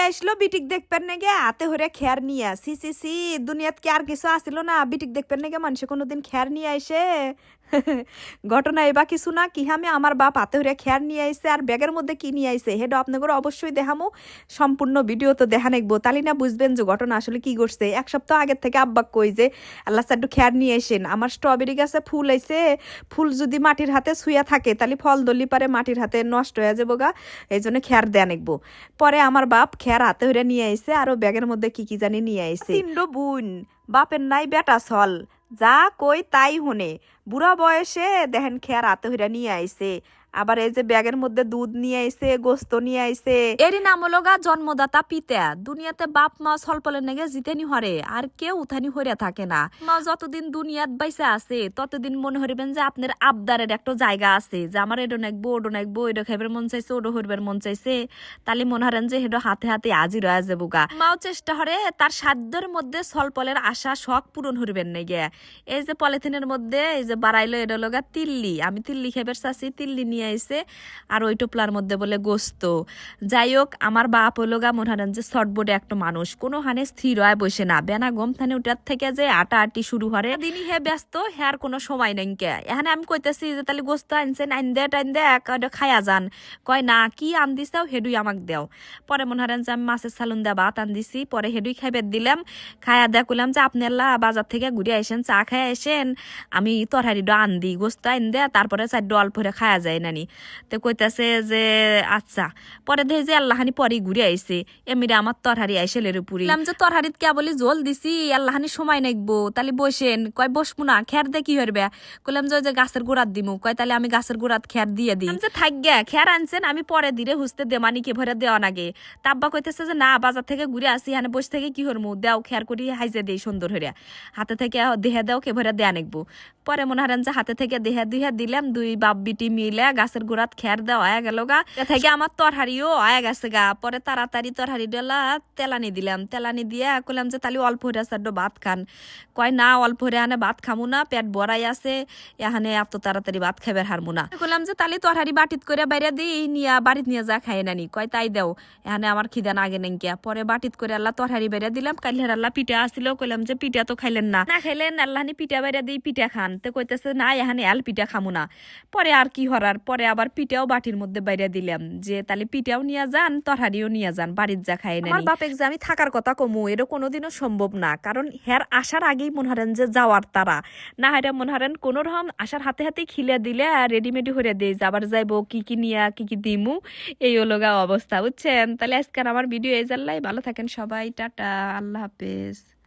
আসলো বিটিক দেখবেন নাকি হাতে হরে খেয়ার নিয়ে সি সি সি দুনিয়াত কি আর কিছু আসিল না বিটিক দেখবেন নাকি মানুষে কোনোদিন খেয়ার নিয়ে আইসে ঘটনা এবার কিছু না কি আমি আমার বাপ হাতে হরে খেয়ার নিয়ে আইসে আর ব্যাগের মধ্যে কি নিয়ে আইসে হেডো আপনাদের অবশ্যই দেখামো সম্পূর্ণ ভিডিও তো দেখা নেকবো তাহলে না বুঝবেন যে ঘটনা আসলে কি করছে। এক সপ্তাহ আগের থেকে আব্বা কই যে আল্লাহ একটু খেয়ার নিয়ে আসেন আমার স্ট্রবেরি গাছে ফুল আইছে ফুল যদি মাটির হাতে শুয়া থাকে তাহলে ফল দলি পারে মাটির হাতে নষ্ট হয়ে যাবো গা এই জন্য খেয়ার দেয়া নেকবো। পরে আমার বাপ খেয়ার হাতে হইরা নিয়ে আইছে আরো ব্যাগের মধ্যে কি কি জানি নিয়ে আইছে। তিনটো বোন বাপের নাই বেটা চল যা কই তাই শুনে বুড়া বয়সে দেখেন খেয়ার হাতে হইরা নিয়ে আইছে। আবার এই যে ব্যাগের মধ্যে দুধ নিয়ে আইছে গোস্ত নিয়ে আইছে। এরই নাম হলো গা জন্মদাতা পিতা। দুনিয়াতে বাপ মা ছলপলের নেগে জিতেনি হরে আর কেউ উঠানি হইরা থাকে না। মা যতদিন দুনিয়াত বাইসে আছে ততদিন মনে হরিবেন যে আপনার আবদারের একটা জায়গা আছে যে আমার এডো নাকবো ওডো নাকবো এডো খাইবার মন চাইছে ওডো হইবার মন চাইছে তাহলে মনে হরেন যে হেডো হাতে হাতে আজি রয়ে যাবো গা। মাও চেষ্টা হরে তার সাধ্যের মধ্যে ছলপলের আশা শখ পূরণ হরিবেন নাকি। এই যে পলিথিনের মধ্যে এই যে বাড়াইলো এটা লগা তিল্লি আমি তিল্লি খাইবার চাচ্ছি তিল্লি নিয়ে আইছে আর ওই টোপলার মধ্যে বলে গোস্ত। যাই হোক আমার বাপ হইল গা মনে হয় যে শর্টবোর্ডে একটা মানুষ কোনো হানে স্থির হয় বসে না বেনা গম থানে ওটার থেকে যে আটা আটি শুরু হরে দিনই হে ব্যস্ত হে আর কোনো সময় নাই কে। এখানে আমি কইতেছি যে তাহলে গোস্ত আনছেন আইন দে টাইন দে খায়া যান কয় না কি আন দিছাও হেডুই আমাক দেও। পরে মনে হয় যে আমি মাছের সালুন দেয়া ভাত আন দিছি পরে হেডুই খাইবে দিলাম খায়া দেয়া কইলাম যে আপনি আল্লাহ বাজার থেকে ঘুরে আসেন চা খায় আসেন আমি তরহারি ডো আন দিই গোস্ত আইন দে তারপরে চার ডল ভরে খায়া যায় নানি। তো কইতাছে যে আচ্ছা পরে দেখে যে আল্লাহানি পরে ঘুরে আইছে এমনি আমার তরহারি আইসেলের উপরে যে তরহারিত কে বলি জল দিছি আল্লাহানি সময় নাকবো তাহলে বসেন কয় বসবো না খেয়ার দে কি হরবে কইলাম যে ওই যে গাছের গোড়াত দিমু কয় তাহলে আমি গাছের গোড়াত খেয়ার দিয়ে দিই যে থাক গে খেয়ার আনছেন আমি পরে দিরে হুসতে দেমানি কে ভরে দেওয়া নাগে। তাব্বা কইতেছে যে না বাজার থেকে ঘুরে আসি হানে বসে থেকে কি হরমু দেও খেয়ার করি হাইজে দেই সুন্দর হইয়া হাতে থেকে দেহে দেও কে ভরে দেয়া নাকবো। পরে মনে হারেন যে হাতে থেকে দেহে দুইহা দিলাম দুই বাপ বিটি মিলে গাছের গোড়াত খেয়ার দেওয়া আয়া গেল গা থেকে আমার তরহারিও আয়া গেছে গা। পরে তাড়াতাড়ি তরহারি ডালা তেলানি দিলাম তেলানি দিয়ে কইলাম যে তাহলে অল্প হইরা সাড্ডো ভাত খান কয় না অল্প হইরা আনে ভাত খামু না পেট ভরাই আছে এখানে এত তাড়াতাড়ি ভাত খাইবার হারমু না। কইলাম যে তাহলে তরহারি বাটিত করে বাইরে দিই নিয়া বাড়িত নিয়ে যা খাই নানি কয় তাই দেও এখানে আমার খিদা না আগে নাকি। পরে বাটিত করে আল্লাহ তরহারি বাইরে দিলাম কালিহার আল্লাহ পিঠা আসছিল কইলাম যে পিঠা তো খাইলেন না না খাইলেন আল্লাহানি পিঠা বাইরে দিই পিঠা খান তো কইতেছে না এখানে আল পিঠা খামু না। পরে আর কি হরার পরে আবার পিঠাও বাটির মধ্যে বাইরে দিলাম যে তাহলে পিঠাও নিয়ে যান তরহারিও নিয়ে যান বাড়ির যা খাই না। আমার বাপেক যে আমি থাকার কথা কমু এটা কোনোদিনও সম্ভব না কারণ হের আসার আগেই মনে হারেন যে যাওয়ার তারা না হেরা মনে হারেন কোনো রকম আসার হাতে হাতে খিলে দিলে রেডিমেডি হয়ে দেয় যাবার যাইবো কি কি নিয়া কি কি দিমু এই হলোগা অবস্থা বুঝছেন। তাহলে আজকাল আমার ভিডিও এই জানলাই ভালো থাকেন সবাই টাটা আল্লাহ হাফেজ।